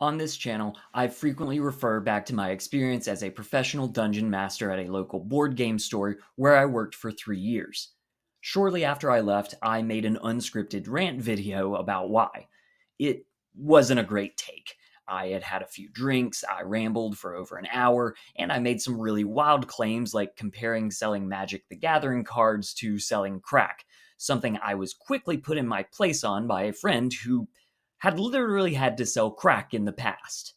On this channel, I frequently refer back to my experience as a professional dungeon master at a local board game store where I worked for 3 years. Shortly after I left, I made an unscripted rant video about why. It wasn't a great take. I had had a few drinks, I rambled for over an hour, and I made some really wild claims like comparing selling Magic the Gathering cards to selling crack, something I was quickly put in my place on by a friend who had literally had to sell crack in the past.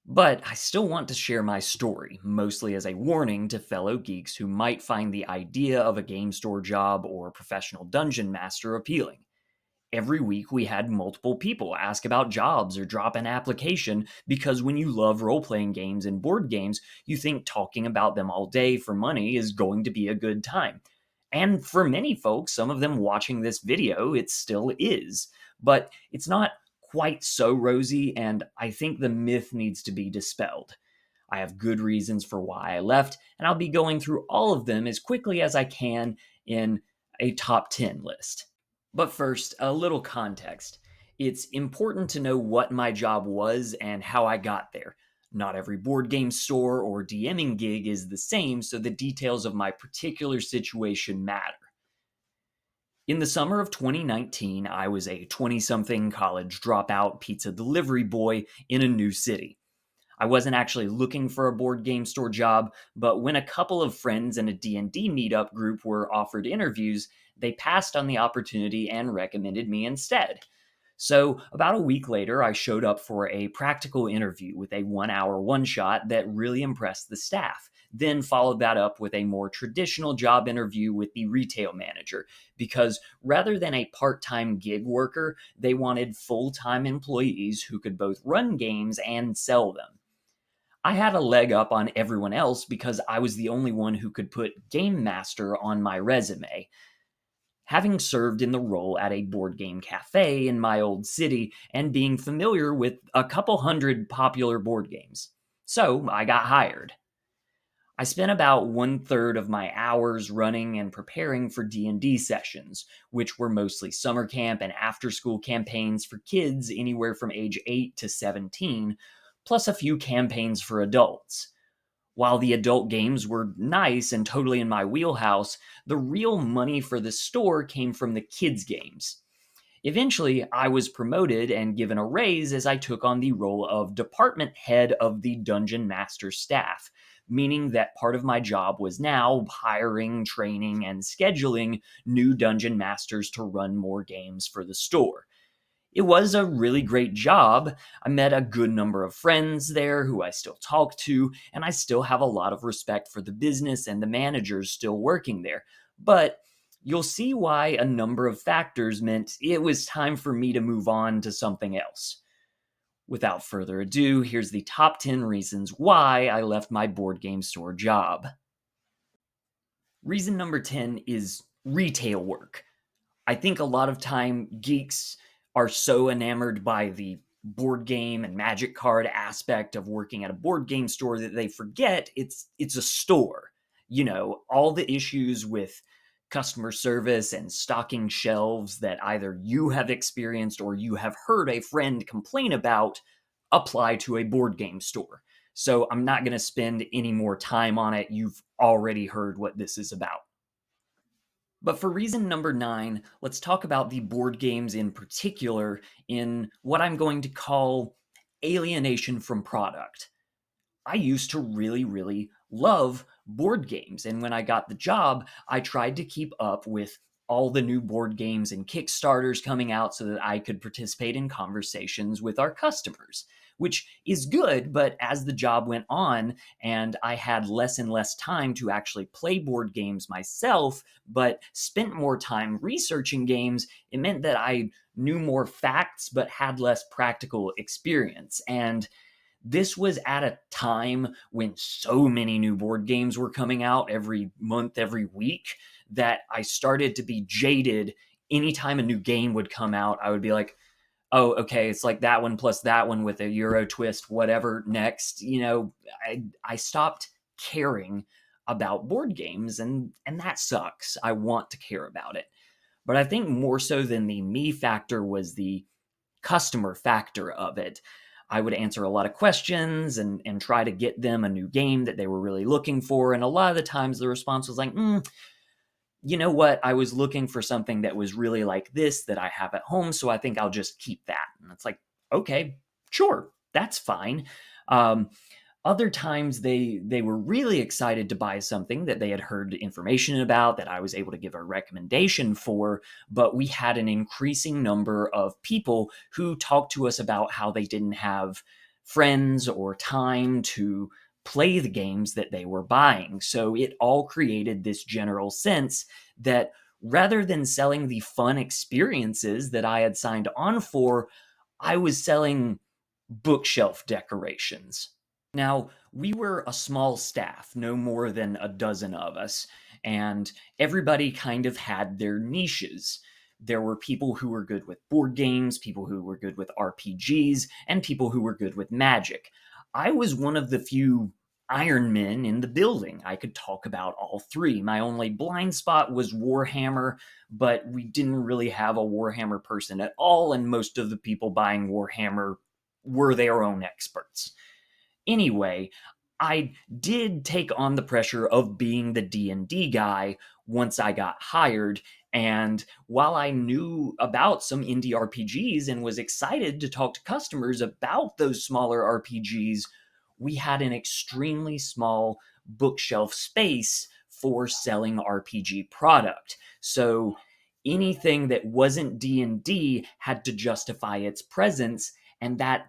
But I still want to share my story, mostly as a warning to fellow geeks who might find the idea of a game store job or professional dungeon master appealing. Every week, we had multiple people ask about jobs or drop an application because when you love role playing games and board games, you think talking about them all day for money is going to be a good time. And for many folks, some of them watching this video, it still is. But it's not quite so rosy, and I think the myth needs to be dispelled. I have good reasons for why I left, and I'll be going through all of them as quickly as I can in a top 10 list. But first, a little context. It's important to know what my job was and how I got there. Not every board game store or DMing gig is the same, so the details of my particular situation matter. In the summer of 2019, I was a 20 something college dropout pizza delivery boy in a new city. I wasn't actually looking for a board game store job, but when a couple of friends in a D&D meetup group were offered interviews, they passed on the opportunity and recommended me instead. So, about a week later, I showed up for a practical interview with a 1 hour one shot that really impressed the staff. Then followed that up with a more traditional job interview with the retail manager, because rather than a part time gig worker, they wanted full time employees who could both run games and sell them. I had a leg up on everyone else because I was the only one who could put Game Master on my resume, having served in the role at a board game cafe in my old city and being familiar with a couple hundred popular board games. So I got hired. I spent about one third of my hours running and preparing for D&D sessions, which were mostly summer camp and after school campaigns for kids anywhere from age 8 to 17, plus a few campaigns for adults. While the adult games were nice and totally in my wheelhouse, the real money for the store came from the kids' games. Eventually, I was promoted and given a raise as I took on the role of department head of the Dungeon Master staff, meaning that part of my job was now hiring, training, and scheduling new Dungeon Masters to run more games for the store. It was a really great job. I met a good number of friends there who I still talk to, and I still have a lot of respect for the business and the managers still working there. But you'll see why a number of factors meant it was time for me to move on to something else. Without further ado, here's the top 10 reasons why I left my board game store job. Reason number 10 is retail work. I think a lot of time geeks are so enamored by the board game and magic card aspect of working at a board game store that they forget it's a store. You know, all the issues with customer service and stocking shelves that either you have experienced or you have heard a friend complain about apply to a board game store. So I'm not going to spend any more time on it. You've already heard what this is about. But for reason number 9, let's talk about the board games in particular in what I'm going to call alienation from product. I used to really, really love board games. And when I got the job, I tried to keep up with all the new board games and Kickstarters coming out so that I could participate in conversations with our customers, which is good. But as the job went on and I had less and less time to actually play board games myself, but spent more time researching games, it meant that I knew more facts but had less practical experience. And this was at a time when so many new board games were coming out every month, every week, that I started to be jaded. Anytime a new game would come out, I would be like, oh, okay, it's like that one plus that one with a Euro twist, whatever next. I stopped caring about board games, and that sucks. I want to care about it. But I think more so than the me factor was the customer factor of it. I would answer a lot of questions and try to get them a new game that they were really looking for. And a lot of the times the response was like, you know what? I was looking for something that was really like this that I have at home, so I think I'll just keep that. And it's like, okay, sure, that's fine. Um, Other times they were really excited to buy something that they had heard information about that I was able to give a recommendation for, but we had an increasing number of people who talked to us about how they didn't have friends or time to play the games that they were buying. So it all created this general sense that rather than selling the fun experiences that I had signed on for, I was selling bookshelf decorations. Now, we were a small staff, no more than a dozen of us, and everybody kind of had their niches. There were people who were good with board games, people who were good with RPGs, and people who were good with magic. I was one of the few Iron Men in the building. I could talk about all three. My only blind spot was Warhammer, but we didn't really have a Warhammer person at all, and most of the people buying Warhammer were their own experts. Anyway, I did take on the pressure of being the D&D guy once I got hired, and while I knew about some indie RPGs and was excited to talk to customers about those smaller RPGs, we had an extremely small bookshelf space for selling RPG product. So anything that wasn't D&D had to justify its presence, and that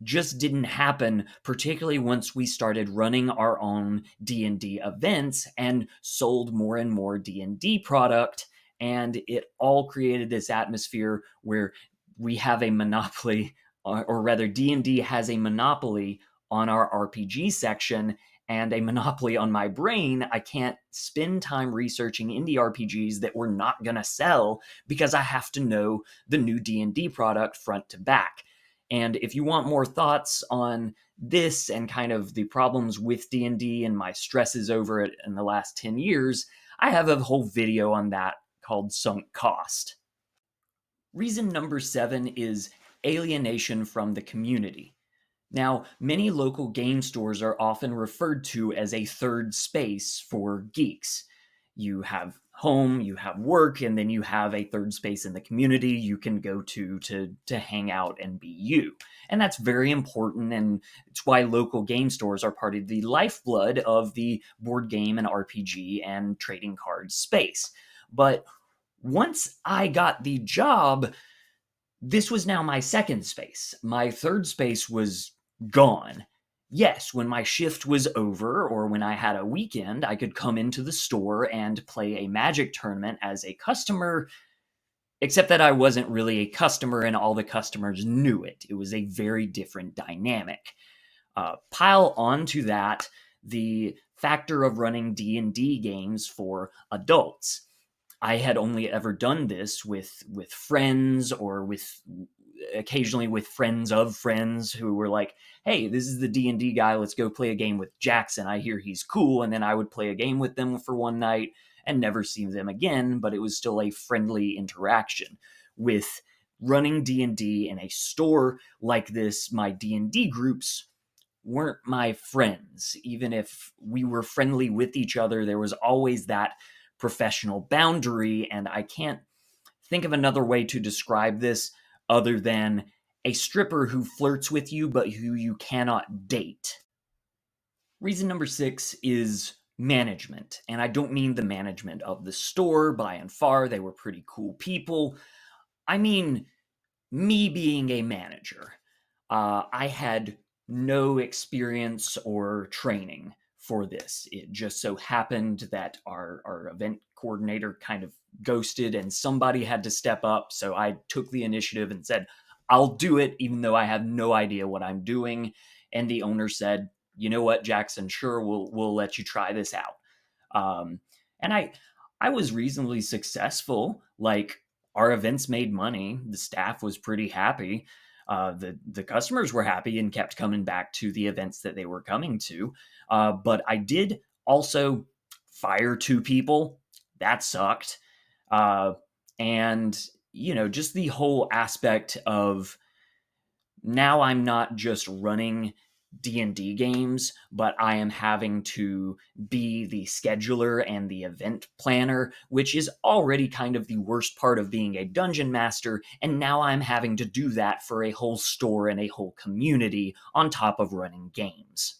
just didn't happen, particularly once we started running our own D&D events and sold more and more D&D product, and it all created this atmosphere where we have a monopoly, or rather D&D has a monopoly on our RPG section and a monopoly on my brain. I can't spend time researching indie RPGs that we're not going to sell because I have to know the new D&D product front to back. And if you want more thoughts on this and kind of the problems with D&D and my stresses over it in the last 10 years, I have a whole video on that called Sunk Cost. Reason number 7 is alienation from the community. Now, many local game stores are often referred to as a third space for geeks. You have home, you have work, and then you have a third space in the community you can go to hang out and be you. And that's very important, and it's why local game stores are part of the lifeblood of the board game and RPG and trading cards space. But once I got the job, this was now my second space. My third space was gone. Yes, when my shift was over or when I had a weekend, I could come into the store and play a Magic tournament as a customer, except that I wasn't really a customer and all the customers knew it. It was a very different dynamic. Pile onto that the factor of running D&D games for adults. I had only ever done this with friends or with occasionally with friends of friends who were like, "Hey, this is the D&D guy. Let's go play a game with Jackson. I hear he's cool." And then I would play a game with them for one night and never see them again, but it was still a friendly interaction. With running D&D in a store like this, my D&D groups weren't my friends. Even if we were friendly with each other, there was always that professional boundary, and I can't think of another way to describe this other than a stripper who flirts with you but who you cannot date. Reason number 6 is management, and I don't mean the management of the store. By and far, they were pretty cool people. I mean me being a manager. I had no experience or training for this. It just so happened that our event coordinator kind of ghosted and somebody had to step up. So I took the initiative and said, I'll do it, even though I have no idea what I'm doing. And the owner said, you know what, Jackson, sure, we'll let you try this out. And I was reasonably successful. Like, our events made money. The staff was pretty happy. The customers were happy and kept coming back to the events that they were coming to. But I did also fire 2 people. That sucked. And just the whole aspect of now I'm not just running D&D games, but I am having to be the scheduler and the event planner, which is already kind of the worst part of being a dungeon master, and now I'm having to do that for a whole store and a whole community on top of running games.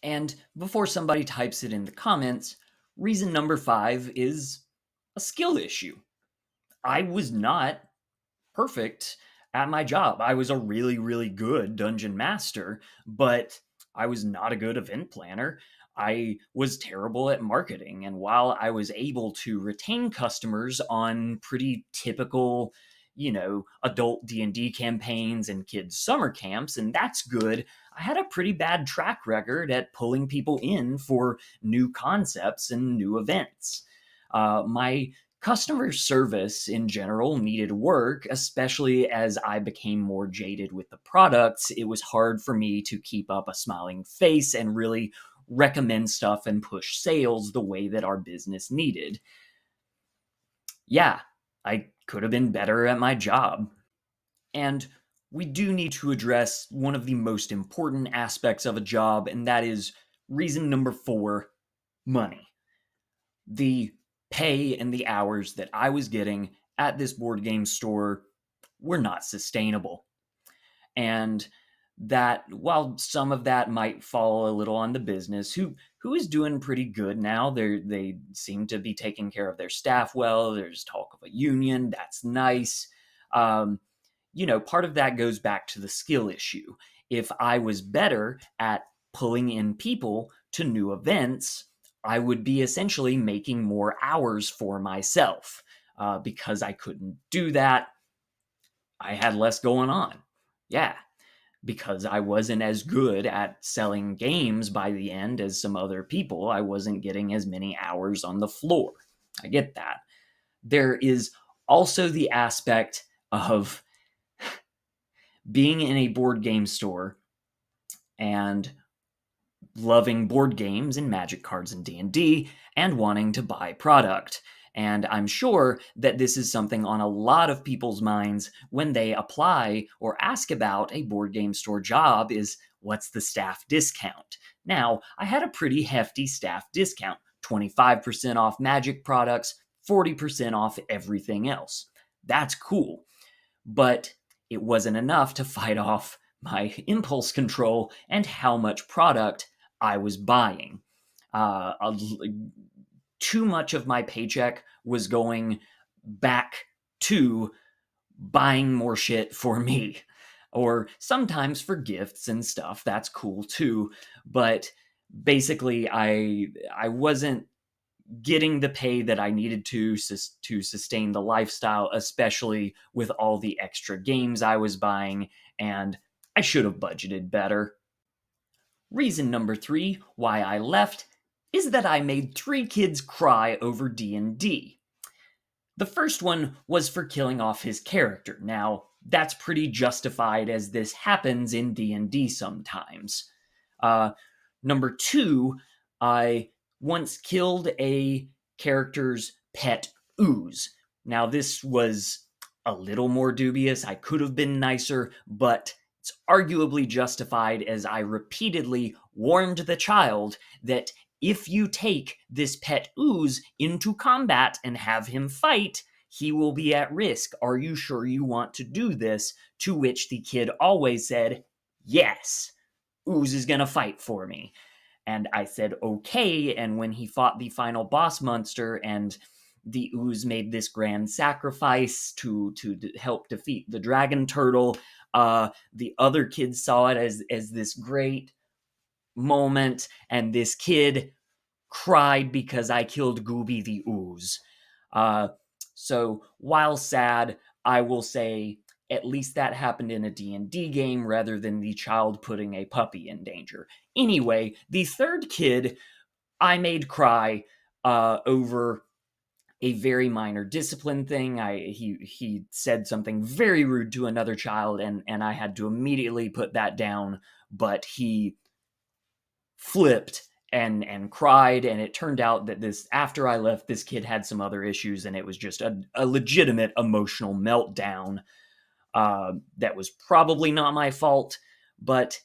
And before somebody types it in the comments, reason number 5 is a skill issue. I was not perfect at my job. I was a really, really good dungeon master, but I was not a good event planner. I was terrible at marketing. And while I was able to retain customers on pretty typical, adult D&D campaigns and kids summer camps, and that's good, I had a pretty bad track record at pulling people in for new concepts and new events. My customer service in general needed work, especially as I became more jaded with the products. It was hard for me to keep up a smiling face and really recommend stuff and push sales the way that our business needed. Yeah, I could have been better at my job. And we do need to address one of the most important aspects of a job, and that is reason number 4, money. The pay and the hours that I was getting at this board game store were not sustainable. And that while some of that might fall a little on the business, who is doing pretty good now. They seem to be taking care of their staff well. There's talk of a union. That's nice. Um, Part of that goes back to the skill issue. If I was better at pulling in people to new events, I would be essentially making more hours for myself. Because I couldn't do that, I had less going on. Yeah, because I wasn't as good at selling games by the end as some other people, I wasn't getting as many hours on the floor. I get that. There is also the aspect of being in a board game store and loving board games and magic cards and D&D and wanting to buy product. And I'm sure that this is something on a lot of people's minds when they apply or ask about a board game store job is what's the staff discount? Now, I had a pretty hefty staff discount, 25% off magic products, 40% off everything else. That's cool. But it wasn't enough to fight off my impulse control and how much product I was buying. Uh, Too much of my paycheck was going back to buying more shit for me, or sometimes for gifts and stuff. That's cool too. But basically, I wasn't getting the pay that I needed to sustain the lifestyle, especially with all the extra games I was buying, and I should have budgeted better. Reason number 3 why I left is that I made 3 kids cry over D&D. The first one was for killing off his character. Now, that's pretty justified as this happens in D&D sometimes. Uh, Number 2, I once killed a character's pet ooze. Now, this was a little more dubious. I could have been nicer, but it's arguably justified as I repeatedly warned the child that if you take this pet ooze into combat and have him fight, he will be at risk. Are you sure you want to do this? To which the kid always said, yes, ooze is going to fight for me. And I said, okay. And when he fought the final boss monster and the ooze made this grand sacrifice to help defeat the dragon turtle, the other kids saw it as this great moment, and this kid cried because I killed Gooby the ooze. Uh, so while sad, I will say at least that happened in a D&D game rather than the child putting a puppy in danger. Anyway, the third kid I made cry over a very minor discipline thing. He said something very rude to another child, and I had to immediately put that down. But he flipped and cried, and it turned out that this after I left, this kid had some other issues, and it was just a legitimate emotional meltdown. That was probably not my fault, but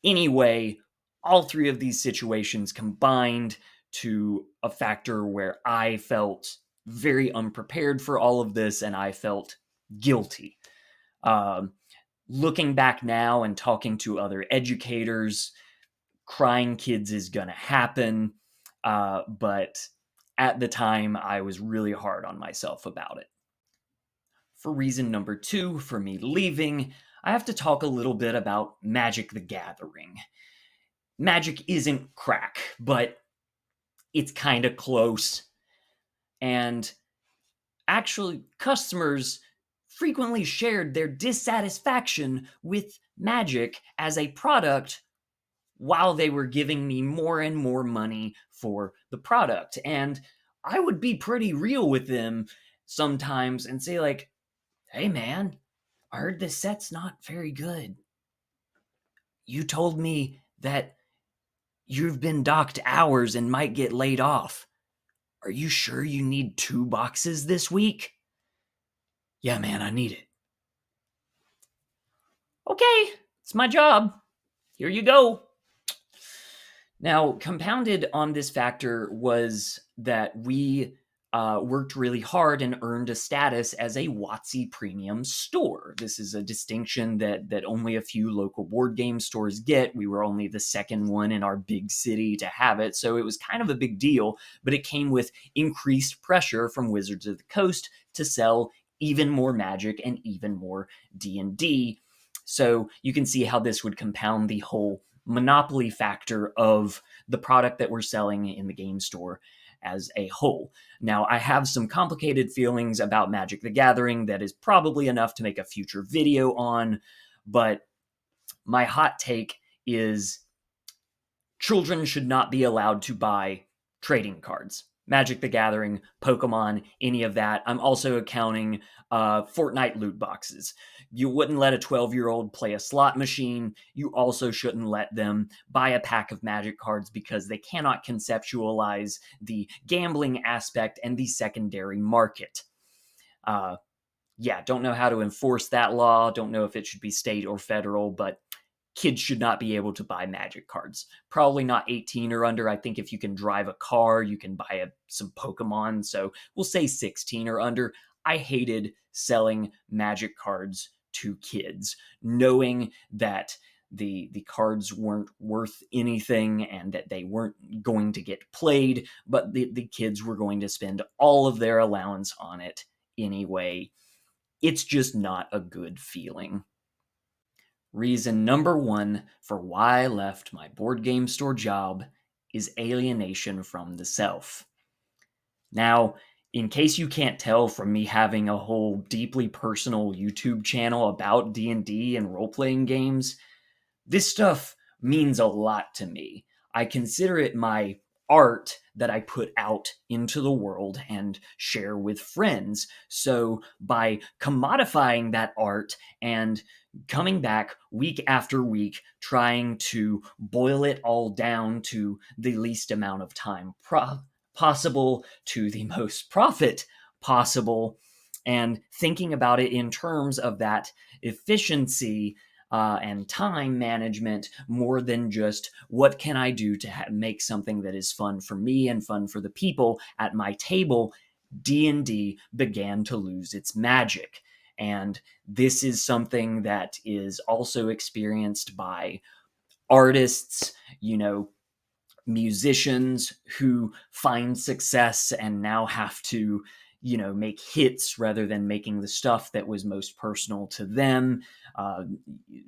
anyway, all three of these situations combined to a factor where I felt very unprepared for all of this and I felt guilty. Um, Looking back now and talking to other educators, crying kids is going to happen. But at the time, I was really hard on myself about it. For reason number two for me leaving, I have to talk a little bit about Magic the Gathering. Magic isn't crack, but it's kind of close. And actually, customers frequently shared their dissatisfaction with Magic as a product while they were giving me more and more money for the product. And I would be pretty real with them sometimes and say, like, hey, man, I heard this set's not very good. You told me that you've been docked hours and might get laid off. Are you sure you need 2 boxes this week? Yeah, man, I need it. Okay, it's my job. Here you go. Now, compounded on this factor was that we worked really hard and earned a status as a WotC Premium store. This is a distinction that only a few local board game stores get. We were only the second one in our big city to have it, so it was kind of a big deal, but it came with increased pressure from Wizards of the Coast to sell even more Magic and even more D&D. So you can see how this would compound the whole monopoly factor of the product that we're selling in the game store as a whole. Now, I have some complicated feelings about Magic the Gathering that is probably enough to make a future video on, but my hot take is children should not be allowed to buy trading cards. Magic the Gathering, Pokemon, any of that. I'm also accounting Fortnite loot boxes. You wouldn't let a 12-year-old play a slot machine. You also shouldn't let them buy a pack of Magic cards because they cannot conceptualize the gambling aspect and the secondary market. Don't know how to enforce that law. Don't know if it should be state or federal, but kids should not be able to buy Magic cards. Probably not 18 or under. I think if you can drive a car, you can buy some Pokemon. So we'll say 16 or under. I hated selling Magic cards to kids, knowing that the cards weren't worth anything and that they weren't going to get played, but the kids were going to spend all of their allowance on it anyway. It's just not a good feeling. Reason number one for why I left my board game store job is alienation from the self. Now, in case you can't tell from me having a whole deeply personal YouTube channel about D&D and role-playing games, this stuff means a lot to me. I consider it my art that I put out into the world and share with friends. So by commodifying that art and coming back week after week, trying to boil it all down to the least amount of time possible, to the most profit possible, and thinking about it in terms of that efficiency and time management more than just what can I do to make something that is fun for me and fun for the people at my table. D&D began to lose its magic. And this is something that is also experienced by artists, musicians who find success and now have to, make hits rather than making the stuff that was most personal to them.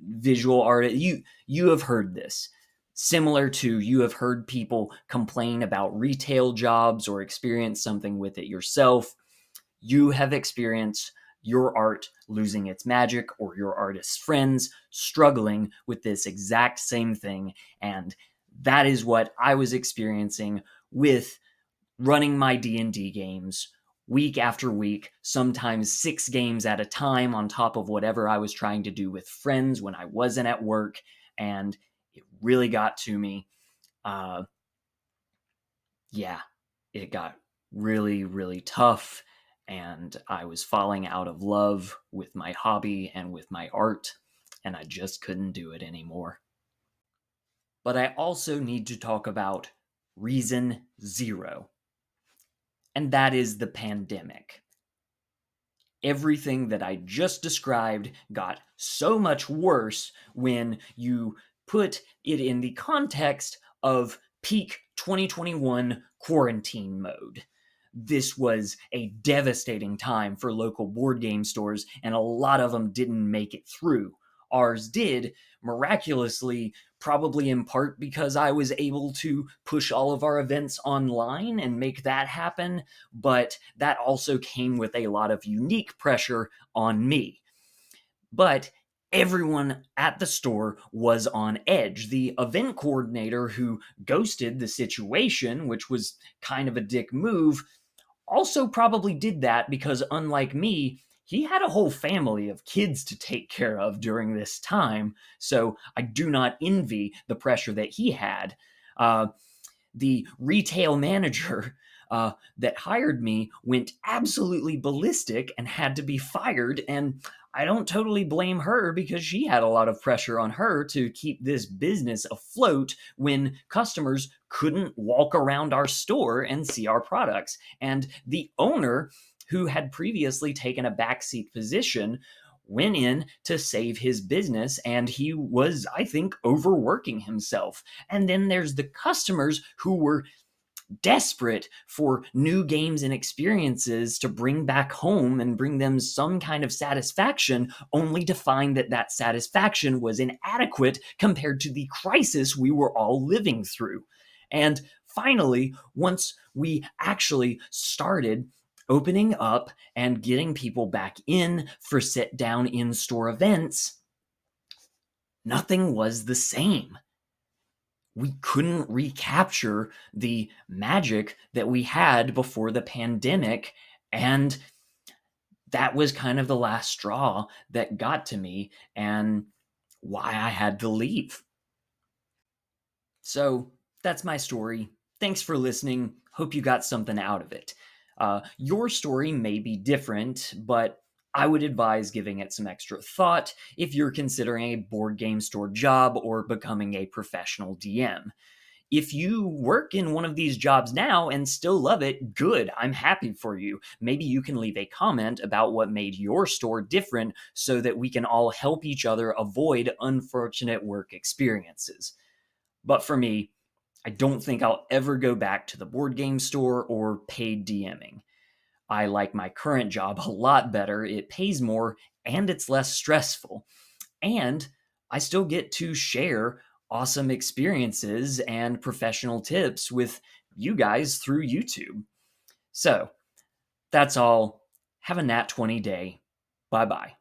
Visual art, you have heard this. Similar to you have heard people complain about retail jobs or experience something with it yourself. You have experienced your art losing its magic or your artist's friends struggling with this exact same thing. And that is what I was experiencing with running my D&D games week after week, sometimes 6 games at a time on top of whatever I was trying to do with friends when I wasn't at work. And it really got to me. It got really, really tough. and I was falling out of love with my hobby and with my art, and I just couldn't do it anymore. But I also need to talk about reason zero, and that is the pandemic. Everything that I just described got so much worse when you put it in the context of peak 2021 quarantine mode. This was a devastating time for local board game stores, and a lot of them didn't make it through. Ours did, miraculously, probably in part because I was able to push all of our events online and make that happen, but that also came with a lot of unique pressure on me. But everyone at the store was on edge. The event coordinator who ghosted the situation, which was kind of a dick move, also probably did that because, unlike me, he had a whole family of kids to take care of during this time. So I do not envy the pressure that he had. The retail manager that hired me went absolutely ballistic and had to be fired. And I don't totally blame her because she had a lot of pressure on her to keep this business afloat when customers couldn't walk around our store and see our products. And the owner, who had previously taken a backseat position, went in to save his business, and he was, I think, overworking himself. And then there's the customers who were desperate for new games and experiences to bring back home and bring them some kind of satisfaction, only to find that that satisfaction was inadequate compared to the crisis we were all living through. And finally, once we actually started opening up and getting people back in for sit down in store events, nothing was the same. We couldn't recapture the magic that we had before the pandemic. And that was kind of the last straw that got to me and why I had to leave. So that's my story. Thanks for listening. Hope you got something out of it. Your story may be different, but I would advise giving it some extra thought if you're considering a board game store job or becoming a professional DM. If you work in one of these jobs now and still love it, good. I'm happy for you. Maybe you can leave a comment about what made your store different so that we can all help each other avoid unfortunate work experiences. But for me, I don't think I'll ever go back to the board game store or paid DMing. I like my current job a lot better. It pays more and it's less stressful. And I still get to share awesome experiences and professional tips with you guys through YouTube. So that's all. Have a Nat 20 day. Bye bye.